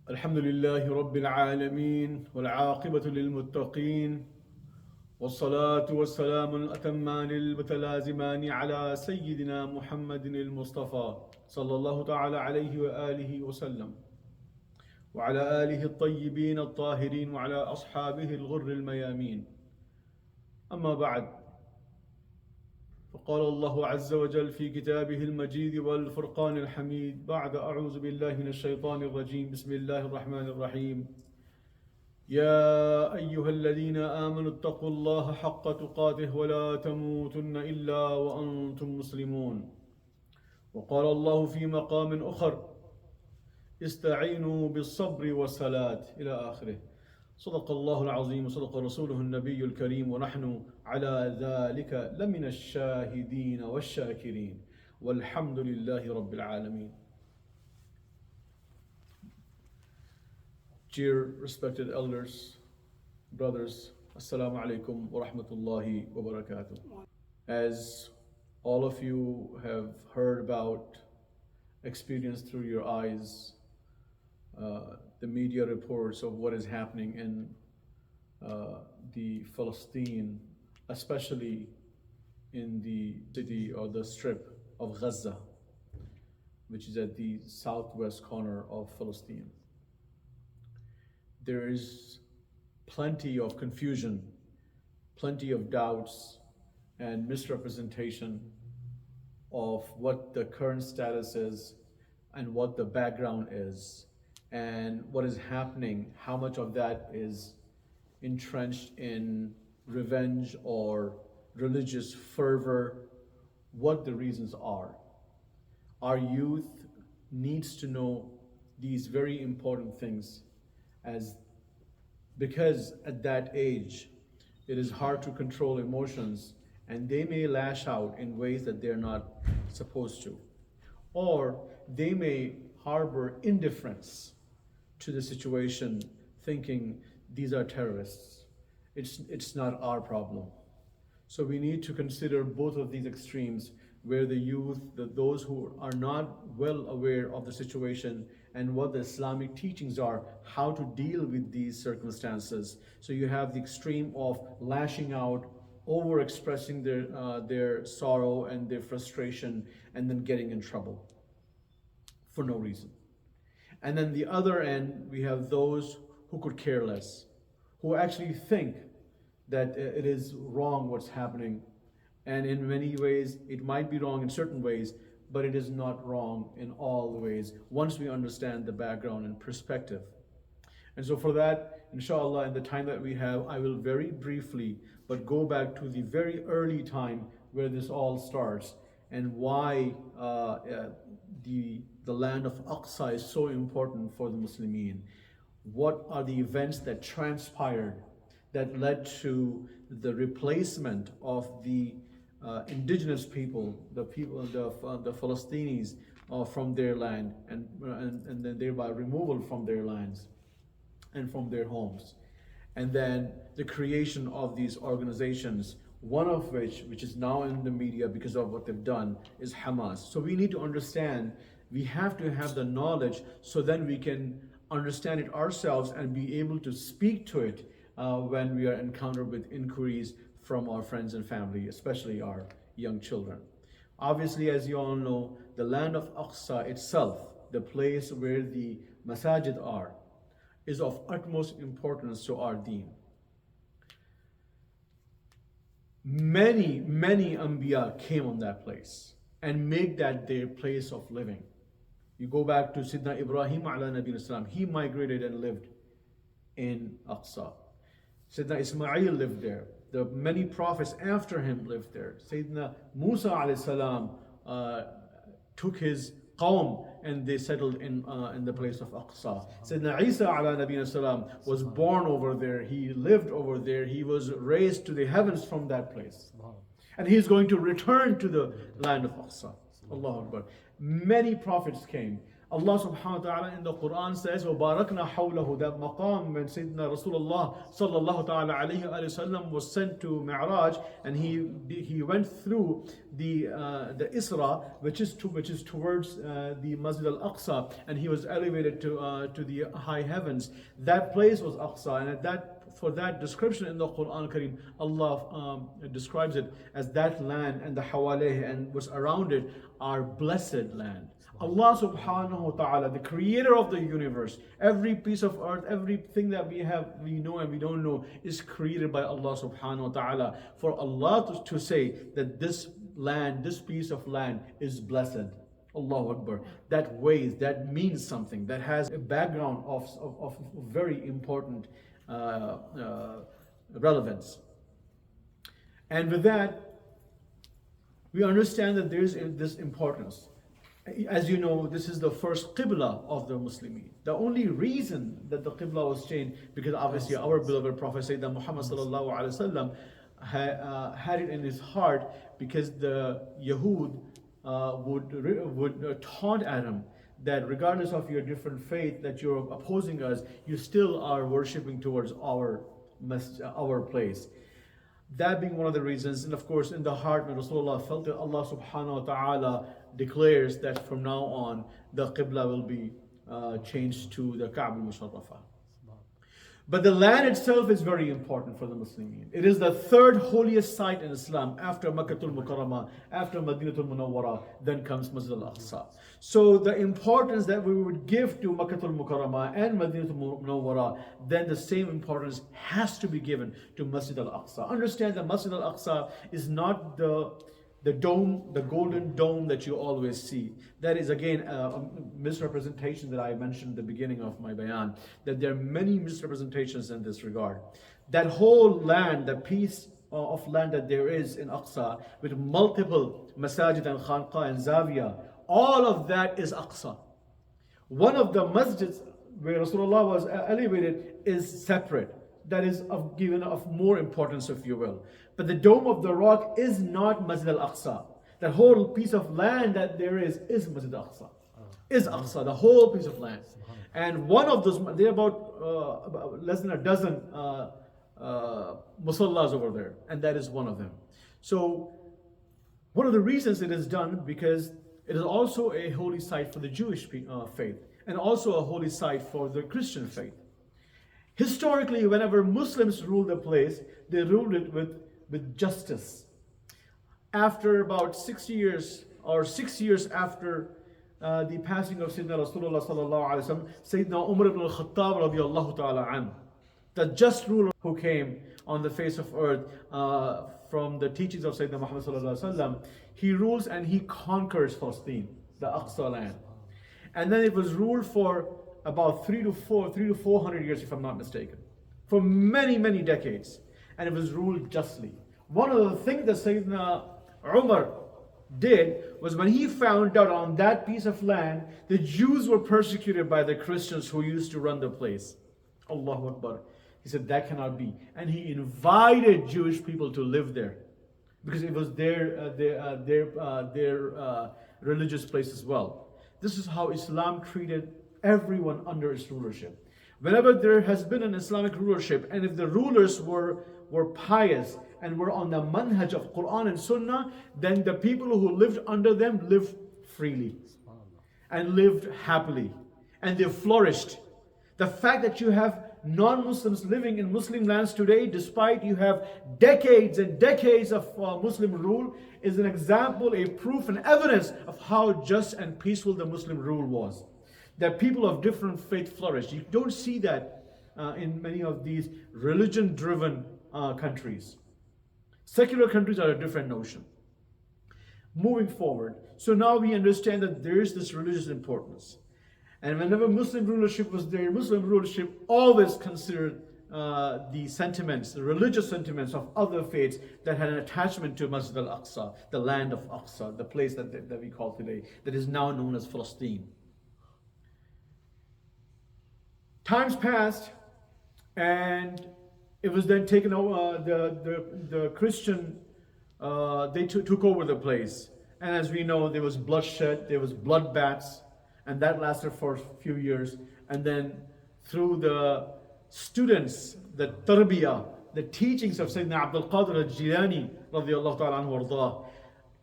الحمد لله رب العالمين والعاقبة للمتقين والصلاة والسلام الأتمان المتلازمان على سيدنا محمد المصطفى صلى الله تعالى عليه وآله وسلم وعلى آله الطيبين الطاهرين وعلى أصحابه الغر الميامين. أما بعد، فقال الله عز وجل في كتابه المجيد والفرقان الحميد بعد أعوذ بالله من الشيطان الرجيم بسم الله الرحمن الرحيم يا أيها الذين آمنوا اتقوا الله حق تقاته ولا تموتن إلا وأنتم مسلمون. وقال الله في مقام آخر استعينوا بالصبر والصلاة إلى آخره. صدق الله العظيم وصدق رسوله النبي الكريم ونحن على ذلك لمن الشاهدين والشاكرين والحمد لله رب العالمين. Dear respected elders, brothers, Assalamu alaikum wa rahmatullahi wa barakatuh. As all of you have heard about, experienced through your eyes, the media reports of what is happening in the Palestine, especially in the city or the strip of Gaza, which is at the southwest corner of Palestine. There is plenty of confusion, plenty of doubts and misrepresentation of what the current status is and what the background is and what is happening, how much of that is entrenched in revenge or religious fervor, what the reasons are. Our youth needs to know these very important things, because at that age it is hard to control emotions and they may lash out in ways that they're not supposed to, or they may harbor indifference to the situation, thinking these are terrorists. It's not our problem. So we need to consider both of these extremes, where the youth, those who are not well aware of the situation and what the Islamic teachings are, how to deal with these circumstances. So you have the extreme of lashing out, over expressing their sorrow and their frustration, and then getting in trouble for no reason. And then the other end, we have those who could care less, who actually think that it is wrong what's happening. And in many ways, it might be wrong in certain ways, but it is not wrong in all the ways, once we understand the background and perspective. And so for that, inshallah, in the time that we have, I will very briefly, but go back to the very early time where this all starts and why the land of Aqsa is so important for the Muslimin. What are the events that transpired that led to the replacement of the indigenous people, the Palestinians, from their land, and then thereby removal from their lands and from their homes, and then the creation of these organizations, one of which is now in the media because of what they've done, is Hamas. So we need to understand, we have to have the knowledge so then we can understand it ourselves and be able to speak to it when we are encountered with inquiries from our friends and family, especially our young children. Obviously, as you all know, the land of Aqsa itself, the place where the masajid are, is of utmost importance to our deen. Many Anbiya came on that place and made that their place of living. You go back to Sayyidina Ibrahim ala Nabi Islam, he migrated and lived in Aqsa. Sayyidina Ismail lived there. The many prophets after him lived there. Sayyidina Musa alayhi salam took his qawm and they settled in the place of Aqsa. Sayyidina Isa ala Nabi salam was born over there. He lived over there. He was raised to the heavens from that place. And he is going to return to the land of Aqsa. Allahu Akbar. Many prophets came. Allah subhanahu wa ta'ala in the Quran says, وَبَارَكْنَا حَوْلَهُ. That maqam when Sayyidina Rasulullah sallallahu ta'ala alayhi wa sallam was sent to Mi'raj, and he went through the Isra, which is towards the Masjid al-Aqsa, and he was elevated to the high heavens. That place was Aqsa, and for that description in the Quran Kareem, Allah describes it as that land and the hawaleh and what's around it are blessed land. Allah subhanahu wa ta'ala, the creator of the universe, every piece of earth, everything that we know and we don't know, is created by Allah subhanahu wa ta'ala. For Allah to say that this land, this piece of land is blessed, Allahu Akbar, that means something, that has a background of very important relevance. And with that, we understand that there is this importance. As you know, this is the first Qibla of the Muslimin. The only reason that the Qibla was changed, because obviously our beloved Prophet Sayyidina Muhammad sallallahu alaihi wasallam had it in his heart, because the Yahud would taunt at him that regardless of your different faith, that you're opposing us, you still are worshipping towards our place. That being one of the reasons, and of course in the heart when Rasulullah felt it, Allah subhanahu wa ta'ala declares that from now on the Qibla will be changed to the Ka'b al-Musharrafa. But the land itself is very important for the Muslimin. It is the third holiest site in Islam after Makkatul Mukarramah, after Madinatul Munawwara, then comes Masjid al-Aqsa. So the importance that we would give to Makkatul Mukarramah and Madinatul Munawwara, then the same importance has to be given to Masjid al-Aqsa. Understand that Masjid al-Aqsa is not the dome, the golden dome that you always see. That is again a misrepresentation that I mentioned at the beginning of my bayan, that there are many misrepresentations in this regard. That whole land, the piece of land that there is in Aqsa, with multiple masajid and khanqa and zawiya, all of that is Aqsa. One of the masjids where Rasulullah was elevated is separate. That is given of more importance, if you will. But the Dome of the Rock is not Masjid al-Aqsa. That whole piece of land that there is Masjid al-Aqsa. Is Aqsa, the whole piece of land. And one of those, there are about less than a dozen musallas over there. And that is one of them. So, one of the reasons it is done, because it is also a holy site for the Jewish faith. And also a holy site for the Christian faith. Historically, whenever Muslims ruled a place, they ruled it with justice. After about 6 years, or 6 years after the passing of Sayyidina Rasulullah sallallahu alaihi wasallam, Sayyidina Umar ibn al-Khattab radiyallahu ta'ala an, the just ruler who came on the face of earth from the teachings of Sayyidina Muhammad sallallahu alaihi wasallam, he rules and he conquers Palestine, the Aqsa land. And then it was ruled for about 300 to 400 years, if I'm not mistaken, for many decades, and it was ruled justly. One of the things that Sayyidina Umar did was, when he found out on that piece of land the Jews were persecuted by the Christians who used to run the place, Allahu Akbar, he said that cannot be, and he invited Jewish people to live there, because it was their religious place as well. This is how Islam treated everyone under its rulership. Whenever there has been an Islamic rulership, and if the rulers were pious and were on the manhaj of Quran and Sunnah, then the people who lived under them lived freely and lived happily, and they flourished. The fact that you have non-Muslims living in Muslim lands today, despite you have decades and decades of Muslim rule, is an example, a proof and evidence of how just and peaceful the Muslim rule was. That people of different faith flourish. You don't see that in many of these religion-driven countries. Secular countries are a different notion. Moving forward, so now we understand that there is this religious importance. And whenever Muslim rulership was there, Muslim rulership always considered the sentiments, the religious sentiments of other faiths that had an attachment to Masjid al-Aqsa, the land of Aqsa, the place that we call today, that is now known as Palestine. Times passed, and it was then taken over. The Christian they took over the place, and as we know, there was bloodshed, there was bloodbaths, and that lasted for a few years. And then through the students, the tarbiyah, the teachings of Sayyidina Abdul Qadir Al-Jeelani radiallahu ta'ala anhu warḍah,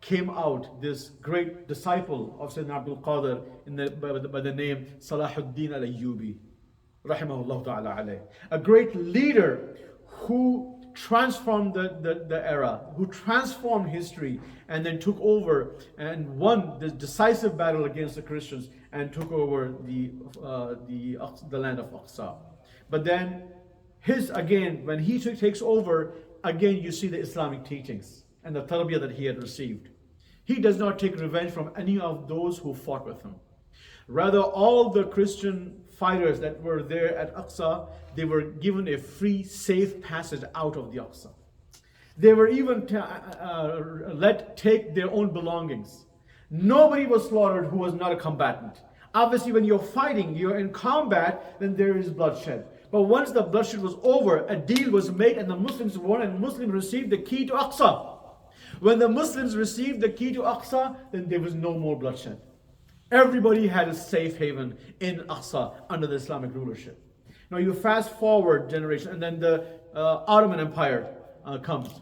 came out this great disciple of Sayyidina Abdul Qadir by the name Salahuddin Al-Ayyubi rahimahullah ta'ala alayh. A great leader who transformed the era, who transformed history, and then took over and won this decisive battle against the Christians and took over the land of Aqsa. But then when he takes over, again you see the Islamic teachings and the tarbiyah that he had received. He does not take revenge from any of those who fought with him. Rather, all the Christian fighters that were there at Aqsa, they were given a free, safe passage out of the Aqsa. They were even let take their own belongings. Nobody was slaughtered who was not a combatant. Obviously, when you're fighting, you're in combat, then there is bloodshed. But once the bloodshed was over, a deal was made and the Muslims won, and Muslims received the key to Aqsa. When the Muslims received the key to Aqsa, then there was no more bloodshed. Everybody had a safe haven in Aqsa under the Islamic rulership. Now you fast forward generation, and then the Ottoman Empire comes.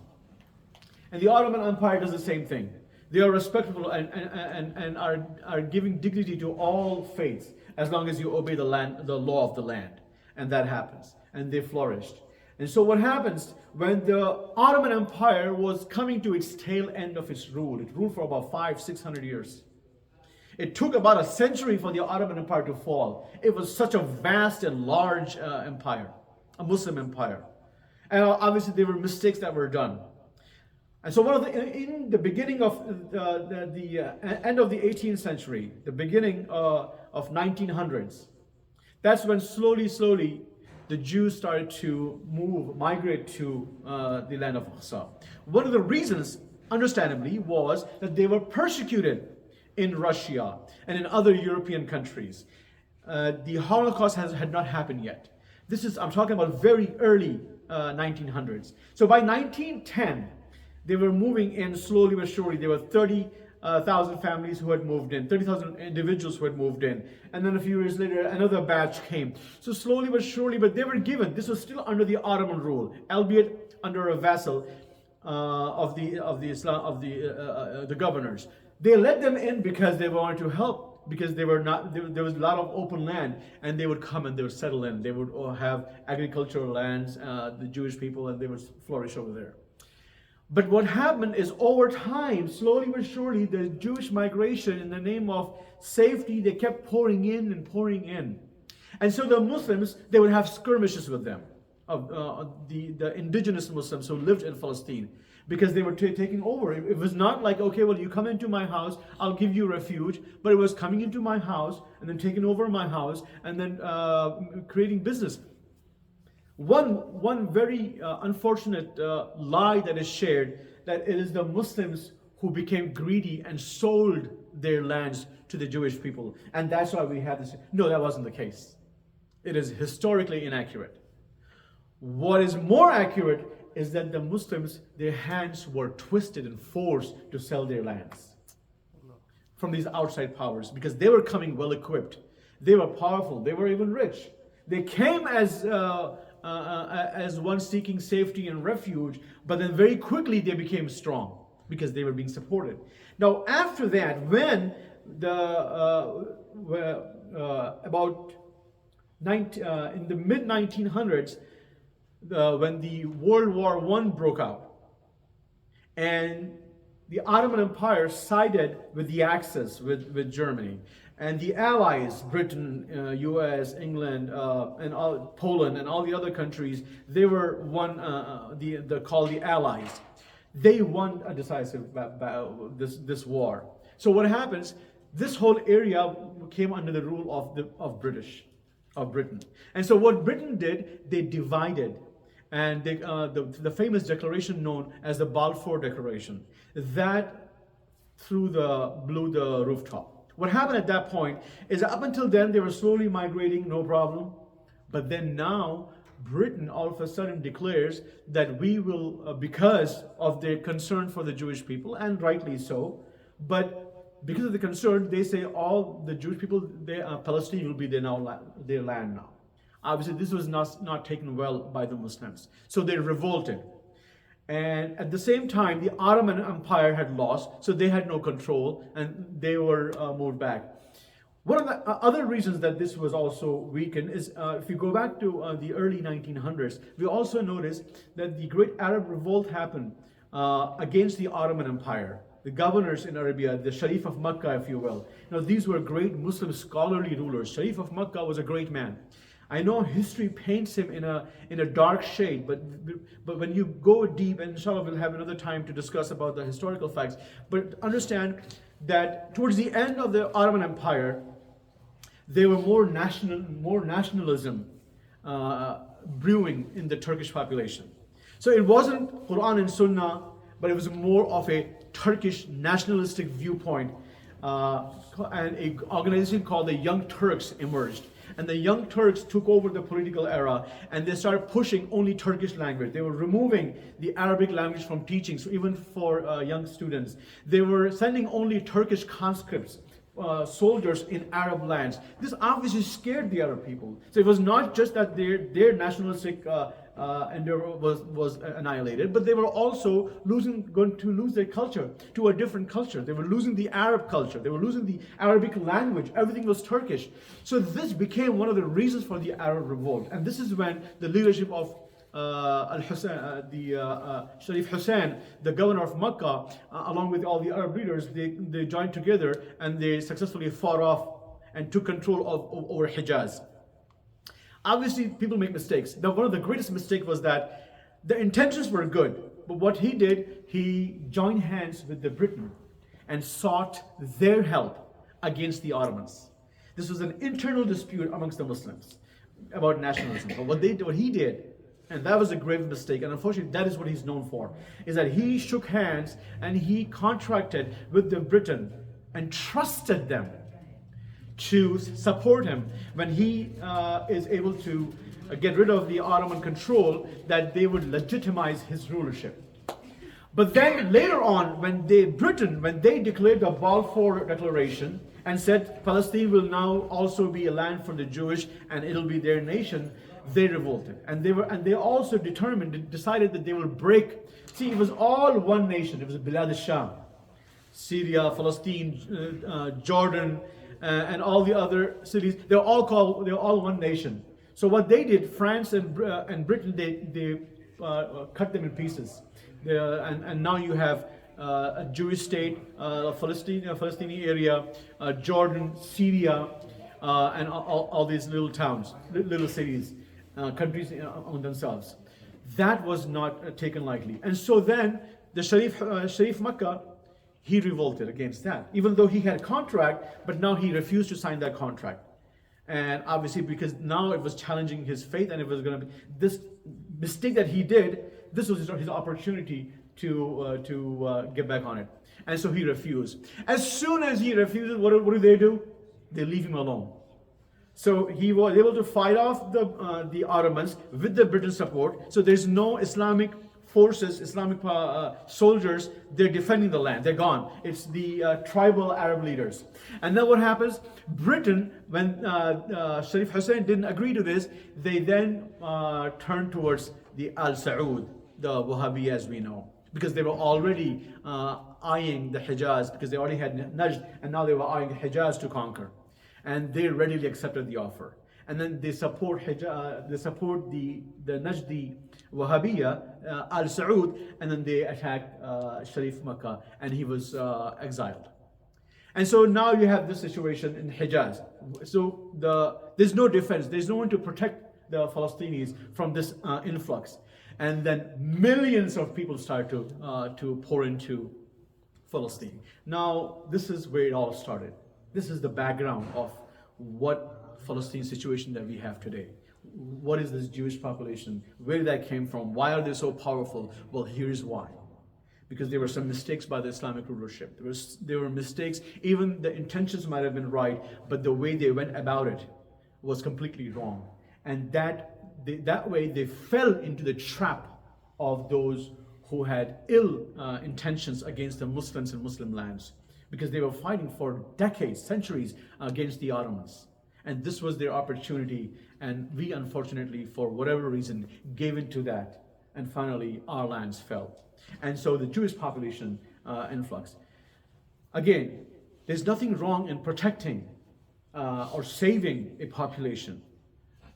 And the Ottoman Empire does the same thing. They are respectful and are giving dignity to all faiths as long as you obey the law of the land. And that happens. And they flourished. And so what happens when the Ottoman Empire was coming to its tail end of its rule? It ruled for about 500-600 years. It took about a century for the Ottoman Empire to fall. It was such a vast and large empire, a Muslim empire. And obviously there were mistakes that were done. And so in the beginning of the end of the 18th century, the beginning of 1900s, that's when slowly the Jews started to migrate to the land of Aqsa. One of the reasons, understandably, was that they were persecuted in Russia and in other European countries. The Holocaust had not happened yet. I'm talking about very early 1900s. So by 1910, they were moving in slowly but surely. There were 30,000 families who had moved in, 30,000 individuals who had moved in. And then a few years later, another batch came. So slowly but surely, but they were given, this was still under the Ottoman rule, albeit under a vassal of the governors. They let them in because they wanted to help, because there was a lot of open land, and they would come and they would settle in. They would have agricultural lands, the Jewish people, and they would flourish over there. But what happened is, over time, slowly but surely, the Jewish migration, in the name of safety, they kept pouring in and pouring in. And so the Muslims, they would have skirmishes with them, the indigenous Muslims who lived in Palestine, because they were taking over. It was not like, okay, well, you come into my house, I'll give you refuge, but it was coming into my house and then taking over my house and then creating business. One very unfortunate lie that is shared, that it is the Muslims who became greedy and sold their lands to the Jewish people, and that's why we have this. No, that wasn't the case. It is historically inaccurate. What is more accurate is that the Muslims, their hands were twisted and forced to sell their lands from these outside powers, because they were coming well equipped, they were powerful, they were even rich. They came as one seeking safety and refuge, but then very quickly they became strong because they were being supported. Now, after that, when in the mid 1900s, when the World War I broke out, and the Ottoman Empire sided with the Axis, with Germany, and the Allies, Britain, US, England, and Poland, and all the other countries, they were called the Allies. They won a decisive this war. So what happens? This whole area came under the rule of Britain. And so what Britain did, they divided. And the famous declaration known as the Balfour Declaration, that blew the rooftop. What happened at that point is, up until then they were slowly migrating, no problem. But then now Britain all of a sudden declares that we will, because of their concern for the Jewish people, and rightly so, but because of the concern, they say all the Jewish people, Palestine will be their land now. Obviously, this was not taken well by the Muslims. So they revolted. And at the same time, the Ottoman Empire had lost, so they had no control, and they were moved back. One of the other reasons that this was also weakened is, if you go back to the early 1900s, we also notice that the Great Arab Revolt happened against the Ottoman Empire. The governors in Arabia, the Sharif of Makkah, if you will. These were great Muslim scholarly rulers. Sharif of Makkah was a great man. I know history paints him in a dark shade, but when you go deep, and inshallah we'll have another time to discuss about the historical facts, but understand that towards the end of the Ottoman Empire, there were more nationalism brewing in the Turkish population. So it wasn't Quran and Sunnah, but it was more of a Turkish nationalistic viewpoint, and an organization called the Young Turks emerged. And the Young Turks took over the political era, and they started pushing only Turkish language. They were removing the Arabic language from teaching, so even for young students. They were sending only Turkish conscripts, soldiers in Arab lands. This obviously scared the Arab people. So it was not just that their nationalistic endeavor was annihilated, but they were also going to lose their culture to a different culture. They were losing the Arab culture. They were losing the Arabic language. Everything was Turkish. So this became one of the reasons for the Arab revolt. And this is when the leadership of Sharif Hussein, the governor of Makkah, along with all the Arab leaders, they joined together and they successfully fought off and took control over Hijaz. Obviously, people make mistakes. One of the greatest mistakes was that the intentions were good, but what he did, he joined hands with the Britain and sought their help against the Ottomans. This was an internal dispute amongst the Muslims about nationalism. But what he did, and that was a grave mistake, and unfortunately that is what he's known for, is that he shook hands and he contracted with the Britain and trusted them to support him when he is able to get rid of the Ottoman control, that they would legitimize his rulership. But then later on, when Britain declared the Balfour Declaration and said Palestine will now also be a land for the Jewish and it'll be their nation, they revolted. And they also decided that they will break. See, it was all one nation. It was Bilad al-Sham, Syria, Palestine, Jordan, and all the other cities. They're all one nation. So what they did, France and Britain, they cut them in pieces. And now you have a Jewish state, Palestinian area, Jordan, Syria, and all these little towns, little cities, countries on themselves. That was not taken lightly. And so then the Sharif Makkah, he revolted against that, even though he had a contract, but now he refused to sign that contract. And obviously, because now it was challenging his faith, and it was going to be this mistake that he did, this was his opportunity to get back on it. And so he refused. As soon as he refuses, what do? They leave him alone. So he was able to fight off the Ottomans with the British support. So there's no Islamic forces, Islamic soldiers, they're defending the land. They're gone. It's the tribal Arab leaders. And then what happens? Britain, when Sharif Hussein didn't agree to this, they then turned towards the Al-Saud, the Wahhabi as we know, because they were already eyeing the Hijaz, because they already had Najd, and now they were eyeing the Hijaz to conquer. And they readily accepted the offer. And then they support the Najdi Wahhabiyya, Al-Saud, and then they attacked Sharif Makkah, and he was exiled. And so now you have this situation in Hijaz. So there's no defense, there's no one to protect the Palestinians from this influx. And then millions of people start to pour into Palestine. Now, this is where it all started. This is the background of what Palestine situation that we have today. What is this Jewish population? Where that came from? Why are they so powerful? Well, here's why. Because there were some mistakes by the Islamic rulership. There were mistakes. Even the intentions might have been right, but the way they went about it was completely wrong. And that way they fell into the trap of those who had ill intentions against the Muslims and Muslim lands. because they were fighting for decades, centuries against the Ottomans. And this was their opportunity, and we unfortunately, for whatever reason, gave in to that, and finally our lands fell. And so the Jewish population influx. Again, there's nothing wrong in protecting or saving a population.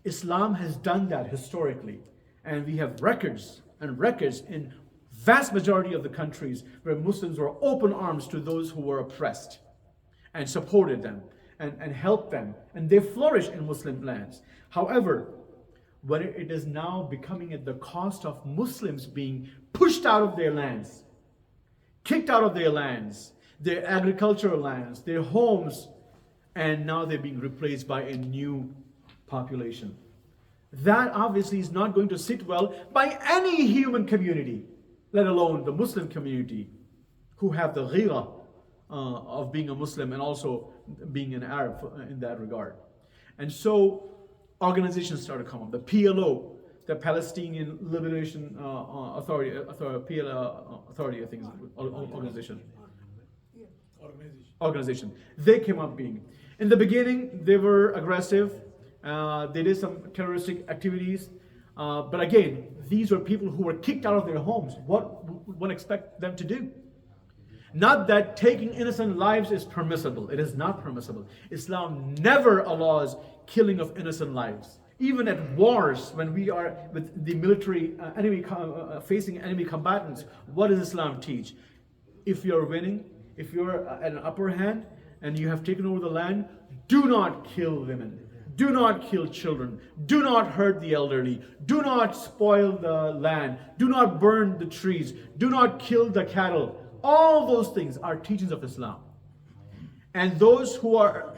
Islam has done that historically, and we have records and records in vast majority of the countries where Muslims were open arms to those who were oppressed and supported them and helped them, and they flourished in Muslim lands. However, when it is now becoming at the cost of Muslims being pushed out of their lands, kicked out of their lands, their agricultural lands, their homes, and now they're being replaced by a new population. That obviously is not going to sit well by any human community, let alone the Muslim community, who have the ghira of being a Muslim and also being an Arab in that regard. And so organizations started to come up. The PLO, the Palestinian Liberation Authority, I think is organization. They came up being. In the beginning, they were aggressive. They did some terroristic activities. But again, these were people who were kicked out of their homes. What would one expect them to do? Not that taking innocent lives is permissible. It is not permissible. Islam never allows killing of innocent lives. Even at wars, when we are with the military facing enemy combatants, what does Islam teach? If you're winning, if you're at an upper hand and you have taken over the land, do not kill women. Do not kill children. Do not hurt the elderly. Do not spoil the land. Do not burn the trees. Do not kill the cattle. All those things are teachings of Islam. And those who are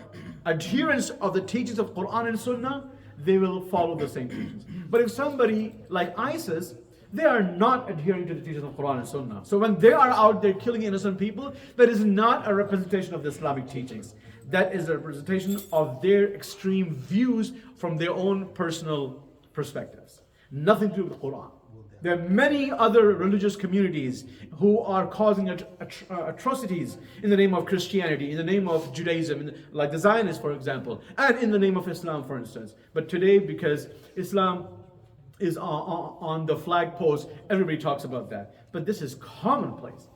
adherents of the teachings of Quran and Sunnah, they will follow the same teachings. But if somebody like ISIS, they are not adhering to the teachings of Quran and Sunnah. So when they are out there killing innocent people, that is not a representation of the Islamic teachings. That is a representation of their extreme views from their own personal perspectives. Nothing to do with the Quran. There are many other religious communities who are causing atrocities in the name of Christianity, in the name of Judaism, like the Zionists, for example, and in the name of Islam, for instance. But today, because Islam is on the flag post, everybody talks about that. But this is commonplace.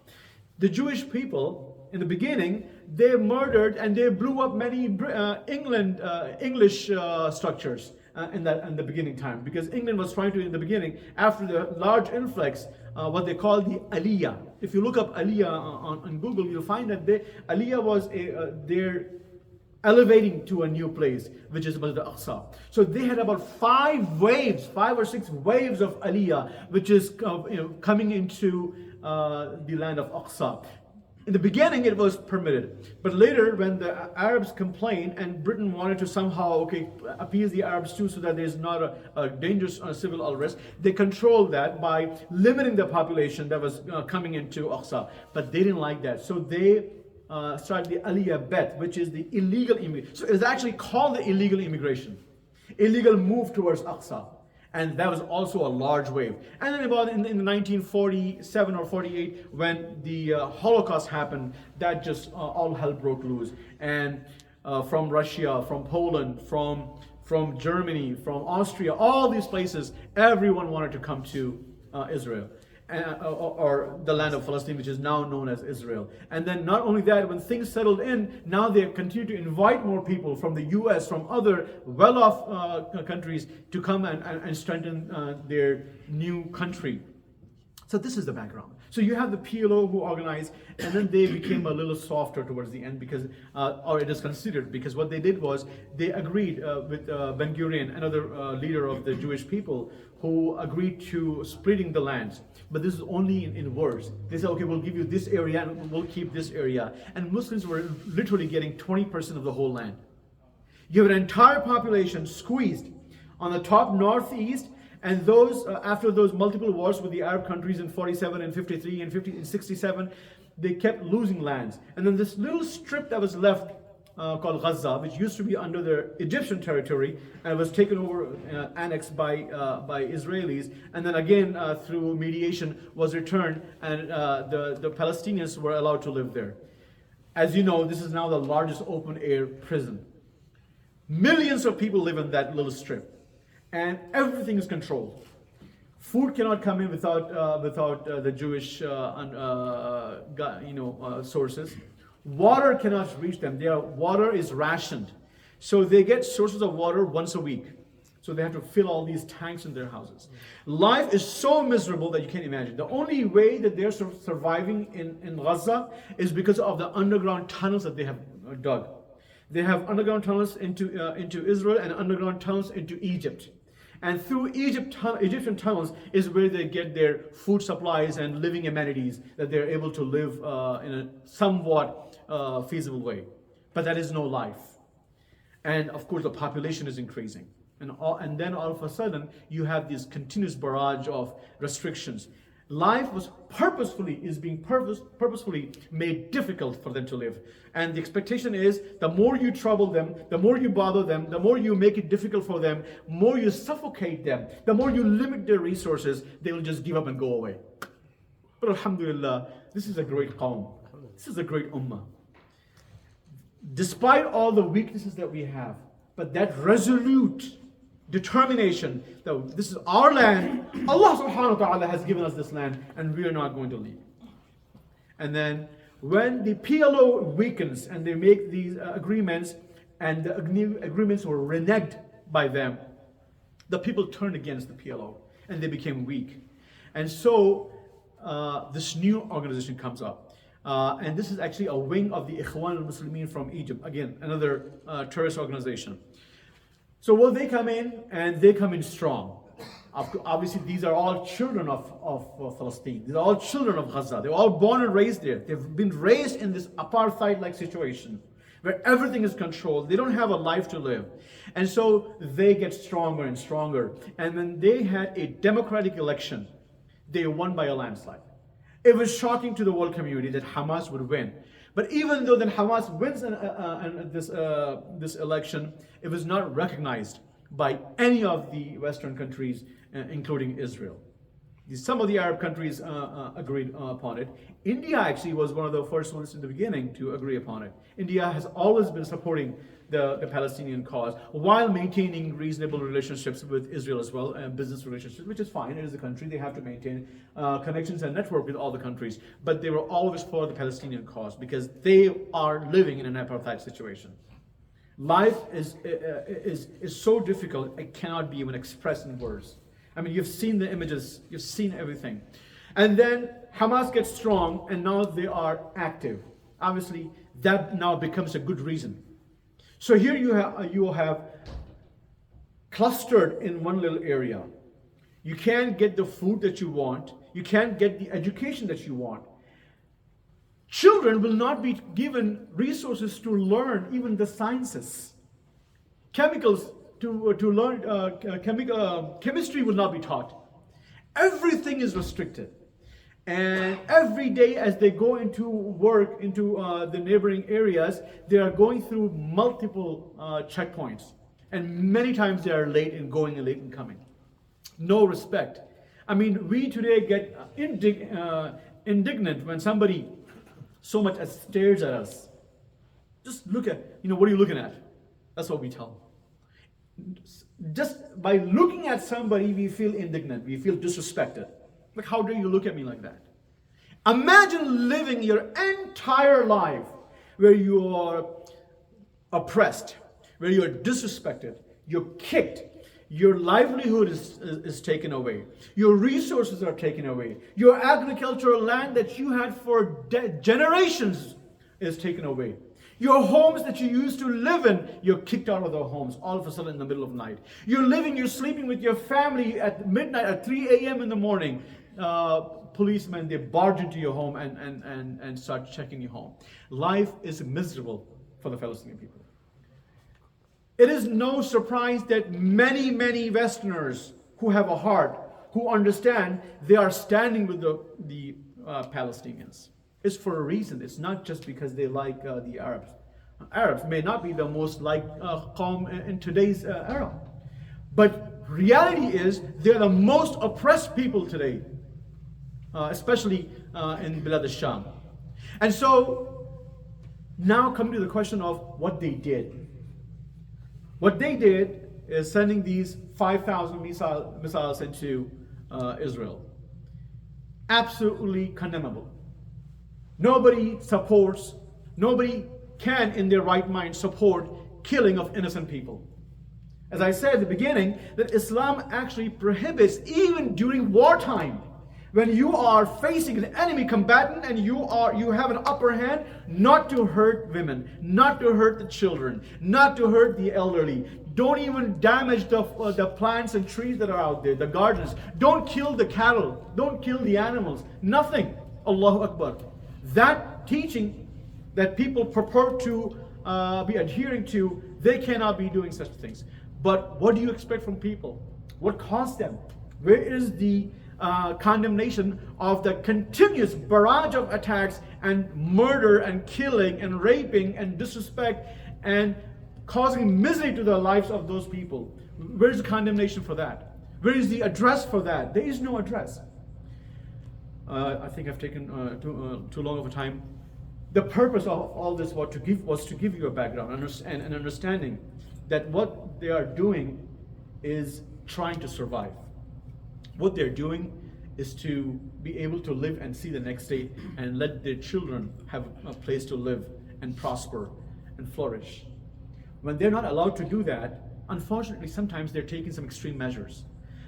The Jewish people, in the beginning, they murdered and they blew up many English structures. In the beginning time, because England was trying to, in the beginning, after the large influx, what they call the Aliyah. If you look up Aliyah on Google, you'll find that Aliyah was they're elevating to a new place, which is Masjid al-Aqsa. So they had about 5 or 6 waves of Aliyah, which is coming into the land of Aqsa. In the beginning, it was permitted, but later, when the Arabs complained and Britain wanted to somehow appease the Arabs too, so that there's not a dangerous civil unrest, they controlled that by limiting the population that was coming into Aqsa. But they didn't like that, so they started the Aliyah Bet, which is the illegal immigration. So it's actually called the illegal immigration, illegal move towards Aqsa. And that was also a large wave. And then about in 1947 or 48, when the Holocaust happened, that just all hell broke loose. And from Russia, from Poland, from Germany, from Austria, all these places, everyone wanted to come to Israel. Or the land of Palestine, which is now known as Israel. And then not only that, when things settled in, now they continue to invite more people from the US, from other well-off countries to come and strengthen their new country. So this is the background. So you have the PLO who organized, and then they became a little softer towards the end because, or it is considered, because what they did was they agreed with Ben-Gurion, another leader of the Jewish people, who agreed to splitting the lands. But this is only in words. They said, okay, we'll give you this area and we'll keep this area. And Muslims were literally getting 20% of the whole land. You have an entire population squeezed on the top northeast, and those after those multiple wars with the Arab countries in 47 and 53 and 67, they kept losing lands. And then this little strip that was left called Gaza, which used to be under the Egyptian territory and was taken over, annexed by Israelis, and then again through mediation was returned, and the Palestinians were allowed to live there. As you know, this is now the largest open air prison. Millions of people live in that little strip, and everything is controlled. Food cannot come in without the Jewish sources. Water cannot reach them. Their water is rationed, so they get sources of water once a week. So they have to fill all these tanks in their houses. Life is so miserable that you can't imagine. The only way that they're surviving in Gaza is because of the underground tunnels that they have dug. They have underground tunnels into Israel and underground tunnels into Egypt. And through Egyptian tunnels is where they get their food supplies and living amenities that they're able to live in a somewhat feasible way. But that is no life. And of course the population is increasing. And then all of a sudden you have this continuous barrage of restrictions. Life was purposefully made difficult for them to live. And the expectation is the more you trouble them, the more you bother them, the more you make it difficult for them, more you suffocate them, the more you limit their resources, they will just give up and go away. But alhamdulillah, this is a great qawm. This is a great ummah. Despite all the weaknesses that we have, but that resolute determination that this is our land, Allah subhanahu wa ta'ala has given us this land and we are not going to leave. And then when the PLO weakens and they make these agreements and the agreements were reneged by them, the people turned against the PLO and they became weak. And so this new organization comes up. And this is actually a wing of the Ikhwan al-Muslimin from Egypt. Again, another terrorist organization. So will they come in, and they come in strong. Obviously, these are all children of Palestine. These are all children of Gaza. They're all born and raised there. They've been raised in this apartheid-like situation where everything is controlled. They don't have a life to live. And so they get stronger and stronger. And when they had a democratic election, they won by a landslide. It was shocking to the world community that Hamas would win. But even though then Hamas wins this election, it was not recognized by any of the Western countries, including Israel. Some of the Arab countries agreed upon it. India actually was one of the first ones in the beginning to agree upon it. India has always been supporting the Palestinian cause while maintaining reasonable relationships with Israel as well, and business relationships, which is fine. It is a country. They have to maintain connections and network with all the countries. But they were always for the Palestinian cause because they are living in an apartheid situation. Life is so difficult, it cannot be even expressed in words. I mean, you've seen the images, you've seen everything. And then Hamas gets strong and now they are active. Obviously, that now becomes a good reason. So here you have clustered in one little area. You can't get the food that you want. You can't get the education that you want. Children will not be given resources to learn even the sciences. Chemicals to learn, chemistry will not be taught. Everything is restricted. And every day as they go into work, into the neighboring areas, they are going through multiple checkpoints. And many times they are late in going and late in coming. No respect. I mean, we today get indignant when somebody so much as stares at us. Just look at, what are you looking at? That's what we tell them. Just by looking at somebody, we feel indignant. We feel disrespected. Like, how dare you look at me like that? Imagine living your entire life where you are oppressed, where you're disrespected, you're kicked, your livelihood is taken away, your resources are taken away, your agricultural land that you had for generations is taken away. Your homes that you used to live in, you're kicked out of the homes all of a sudden in the middle of the night. You're sleeping with your family at midnight, at 3 a.m. in the morning. Policemen, they barge into your home and start checking your home. Life is miserable for the Palestinian people. It is no surprise that many, many Westerners who have a heart, who understand, they are standing with the Palestinians. It's for a reason. It's not just because they like the Arabs. Arabs may not be the most liked qawm in today's era. But reality is, they're the most oppressed people today, especially in Bilad al-Sham. And so, Now come to the question of what they did. What they did is sending these 5,000 missiles into Israel. Absolutely condemnable. Nobody can in their right mind support killing of innocent people. As I said at the beginning, that Islam actually prohibits, even during wartime, when you are facing an enemy combatant and you have an upper hand, not to hurt women, not to hurt the children, not to hurt the elderly. Don't even damage the plants and trees that are out there, the gardens. Don't kill the cattle. Don't kill the animals. Nothing. Allahu Akbar. That teaching that people purport to be adhering to, they cannot be doing such things. But what do you expect from people? What caused them? Where is the condemnation of the continuous barrage of attacks and murder and killing and raping and disrespect and causing misery to the lives of those people? Where is the condemnation for that? Where is the address for that? There is no address. I think I've taken too long of a time. The purpose of all this was to give you a background and an understanding that what they are doing is trying to survive. What they're doing is to be able to live and see the next day and let their children have a place to live and prosper and flourish. When they're not allowed to do that, unfortunately, sometimes they're taking some extreme measures.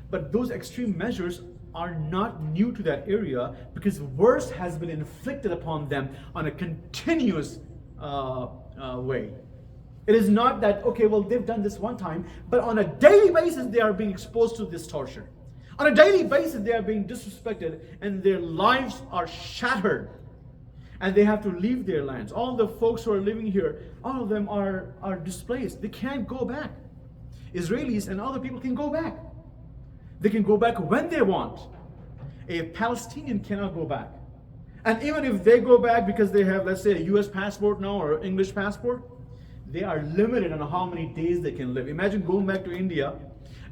But those extreme measures are not new to that area, because worse has been inflicted upon them on a continuous way. It is not that, okay, well, they've done this one time, but on a daily basis, they are being exposed to this torture. On a daily basis, they are being disrespected and their lives are shattered. And they have to leave their lands. All the folks who are living here, all of them are displaced. They can't go back. Israelis and other people can go back. They can go back when they want. A Palestinian cannot go back. And even if they go back because they have, let's say, a US passport now or English passport, they are limited on how many days they can live. Imagine going back to India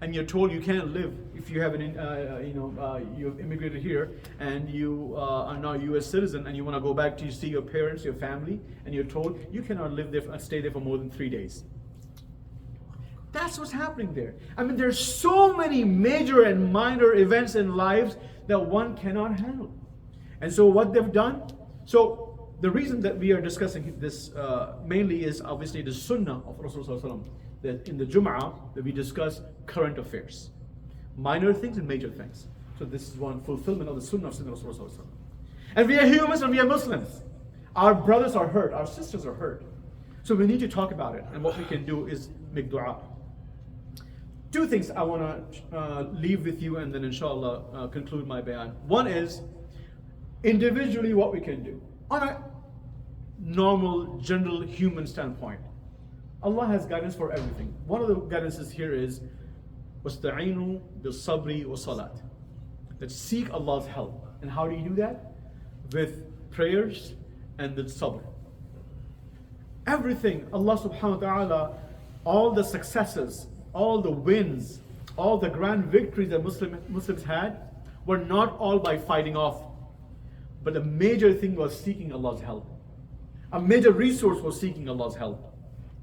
and you're told you can't live if you have you've immigrated here and you are now a US citizen and you want to go back to see your parents, your family, and you're told you cannot live there, stay there for more than 3 days. That's what's happening there. I mean, there's so many major and minor events in lives that one cannot handle. And so what they've done, so the reason that we are discussing this mainly is obviously the sunnah of Rasulullah, that in the Jum'ah that we discuss current affairs, minor things and major things. So this is one fulfillment of the sunnah of Rasulullah. And we are humans and we are Muslims. Our brothers are hurt, our sisters are hurt. So we need to talk about it, and what we can do is make dua. Two things I want to leave with you and then inshallah conclude my bayan. One is individually what we can do. On a normal, general human standpoint, Allah has guidance for everything. One of the guidances here is وَاسْتَعِينُوا بِالصَّبْرِ وَالصَّلَاةِ, that seek Allah's help. And how do you do that? With prayers and with sabr. Everything, Allah subhanahu wa ta'ala, all the successes, all the wins, all the grand victories that Muslims had were not all by fighting off. But a major thing was seeking Allah's help. A major resource was seeking Allah's help.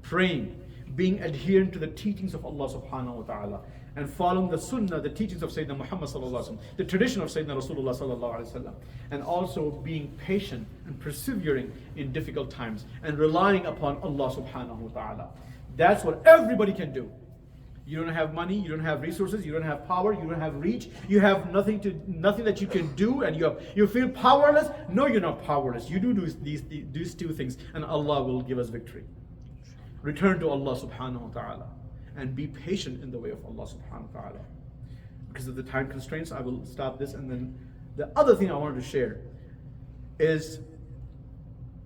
Praying, being adherent to the teachings of Allah subhanahu wa ta'ala, and following the sunnah, the teachings of Sayyidina Muhammad sallallahu alaihi wasallam, the tradition of Sayyidina Rasulullah sallallahu alaihi wasallam, and also being patient and persevering in difficult times and relying upon Allah subhanahu wa ta'ala. That's what everybody can do. You don't have money, you don't have resources, you don't have power, you don't have reach, you have nothing that you can do, and you feel powerless. No, you're not powerless. You do these two things, and Allah will give us victory. Return to Allah subhanahu wa ta'ala and be patient in the way of Allah subhanahu wa ta'ala. Because of the time constraints, I will stop this. And then the other thing I wanted to share is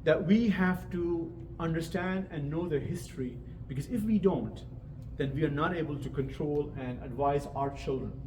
that we have to understand and know the history, because if we don't, then we are not able to control and advise our children.